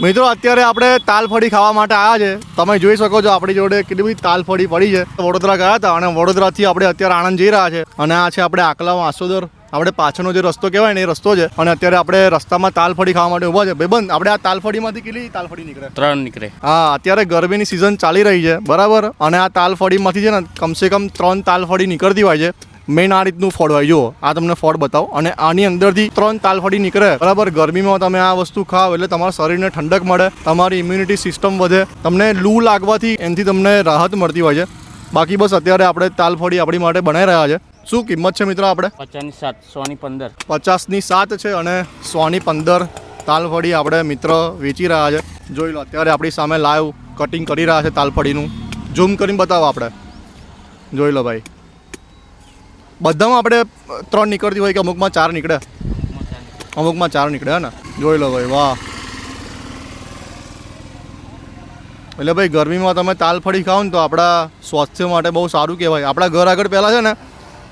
મિત્રો અત્યારે આપણે તાલફળી ખાવા માટે આવ્યા છે. તમે જોઈ શકો છો આપણી જોડે કેટલી બધી તાલફળી પડી છે. વડોદરા ગયા હતા અને વડોદરાથી આપણે અત્યારે આણંદ જઈ રહ્યા છે અને આ છે આપણે આકલા વાંસોદર આપણે પાછળનો જે રસ્તો કહેવાય ને એ રસ્તો છે અને અત્યારે આપણે રસ્તામાં તાલફળી ખાવા માટે ઊભા છે. ભાઈબંધ આપણે આ તાલફળીમાંથી કેટલી તાલફળી નીકળે? 3 નીકળે. હા, અત્યારે ગરમીની સિઝન ચાલી રહી છે બરાબર, અને આ તાલફળીમાંથી છે ને કમસે કમ 3 તાલફળી નીકળતી હોય છે. મેઇન આ રીતનું ફળ હોય. જુઓ, આ તમને ફળ બતાવો, અને આની અંદરથી 3 તાલફળી નીકળે બરાબર. ગરમીમાં તમે આ વસ્તુ ખાઓ એટલે તમારા શરીરને ઠંડક મળે, તમારી ઇમ્યુનિટી સિસ્ટમ વધે, તમને લૂ લાગવાથી એનાથી તમને રાહત મળતી હોય છે. બાકી બસ અત્યારે આપણે તાલફળી આપણી માટે બનાવી રહ્યા છે. શું કિંમત છે મિત્રો? આપણે 50 ની 7, 100 ની 15. 50 ની 7 છે અને 100 ની 15 તાલફળી આપણે મિત્ર વેચી રહ્યા છે. જોઈ લો, અત્યારે આપણી સામે લાઈવ કટિંગ કરી રહ્યા છે તાલફળીનું. ઝૂમ કરીને બતાવો. આપણે જોઈ લો ભાઈ, બધામાં આપણે 3 નીકળતી હોય કે અમુકમાં 4 નીકળે? અમુકમાં 4 નીકળે હે ને. જોઈ લો ભાઈ, વાહ. એટલે ભાઈ ગરમીમાં તમે તાલફળી ખાઓ ને તો આપણા સ્વાસ્થ્ય માટે બહુ સારું કહેવાય. આપણા ઘર આગળ પહેલાં છે ને,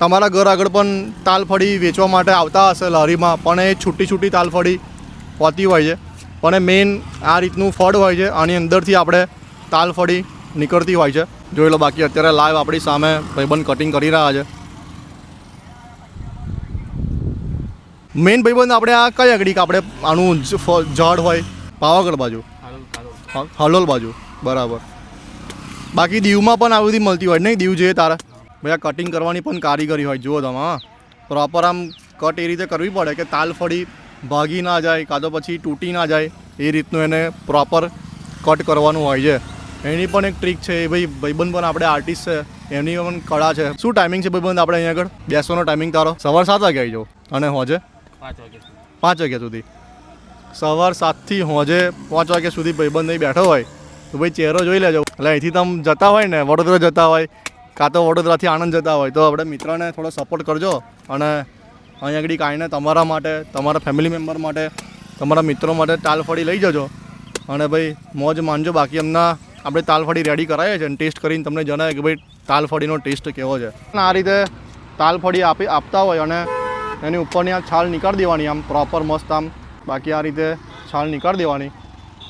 તમારા ઘર આગળ પણ તાલફળી વેચવા માટે આવતા હશે લારીમાં, પણ એ છૂટી તાલફળી હોતી હોય છે. પણ મેઇન આ રીતનું ફળ હોય છે, આની અંદરથી આપણે તાલફળી નીકળતી હોય છે. જોઈ લો. બાકી અત્યારે લાઈવ આપણી સામે ભાઈબંધ કટિંગ કરી રહ્યા છે. મેઇન ભાઈબંધ આપણે આ કઈ આગળ આપણે આનું ઝાડ હોય? પાવાગઢ બાજુ, હલોલ બાજુ, બરાબર. બાકી દીવમાં પણ આવી બધી મળતી હોય નહીં? દીવ જોઈએ તારે ભાઈ આ કટિંગ કરવાની પણ કારીગરી હોય. જુઓ તમે, હા, પ્રોપર આમ કટ એ રીતે કરવી પડે કે તાલફળી ભાગી ના જાય, કાં તો પછી તૂટી ના જાય. એ રીતનું એને પ્રોપર કટ કરવાનું હોય છે. એની પણ એક ટ્રીક છે. એ ભાઈબંધ પણ આપણે આર્ટિસ્ટ છે, એની પણ કળા છે. શું ટાઈમિંગ છે ભાઈબંધ આપણે અહીંયા આગળ બેસવાનો ટાઈમિંગ તારો? સવાર 7 વાગે આવી જાઓ અને હોજે 5 વાગ્યા સુધી. સવાર 7 થી હોજે 5 વાગ્યા સુધી ભાઈબંધ અહીં બેઠો હોય તો ભાઈ ચહેરો જોઈ લેજો. એટલે અહીંથી તમે જતા હોય ને, વડોદરા જતા હોય કાં તો વડોદરાથી આણંદ જતા હોય તો આપણે મિત્રને થોડો સપોર્ટ કરજો અને અહીં આગળ કાંઈને તમારા માટે, તમારા ફેમિલી મેમ્બર માટે, તમારા મિત્રો માટે તાલફળી લઈ જજો અને ભાઈ મોજ માનજો. બાકી એમના આપણે તાલફળી રેડી કરાવીએ છીએ અને ટેસ્ટ કરીને તમને જણાવે કે ભાઈ તાલફળીનો ટેસ્ટ કેવો છે. આ રીતે તાલફળી આપતા હોય અને એની ઉપરની આ છાલ નીકાળી દેવાની આમ પ્રોપર મસ્ત આમ. બાકી આ રીતે છાલ નીકાળી દેવાની.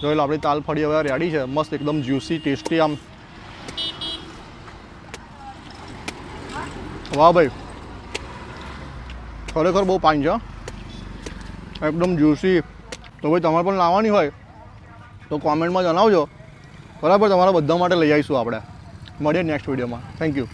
જોઈ લો, આપણી તાલફળી હવે રેડી છે. મસ્ત એકદમ જ્યુસી, ટેસ્ટી આમ. વાહ ભાઈ, ખરેખર બહુ પાન છે, એકદમ જ્યુસી. તો ભાઈ તમારે પણ લાવવાની હોય તો કોમેન્ટમાં જણાવજો બરાબર. તમારા બધા માટે લઈ આવીશું આપણે. મળીએ નેક્સ્ટ વિડીયોમાં. Thank you.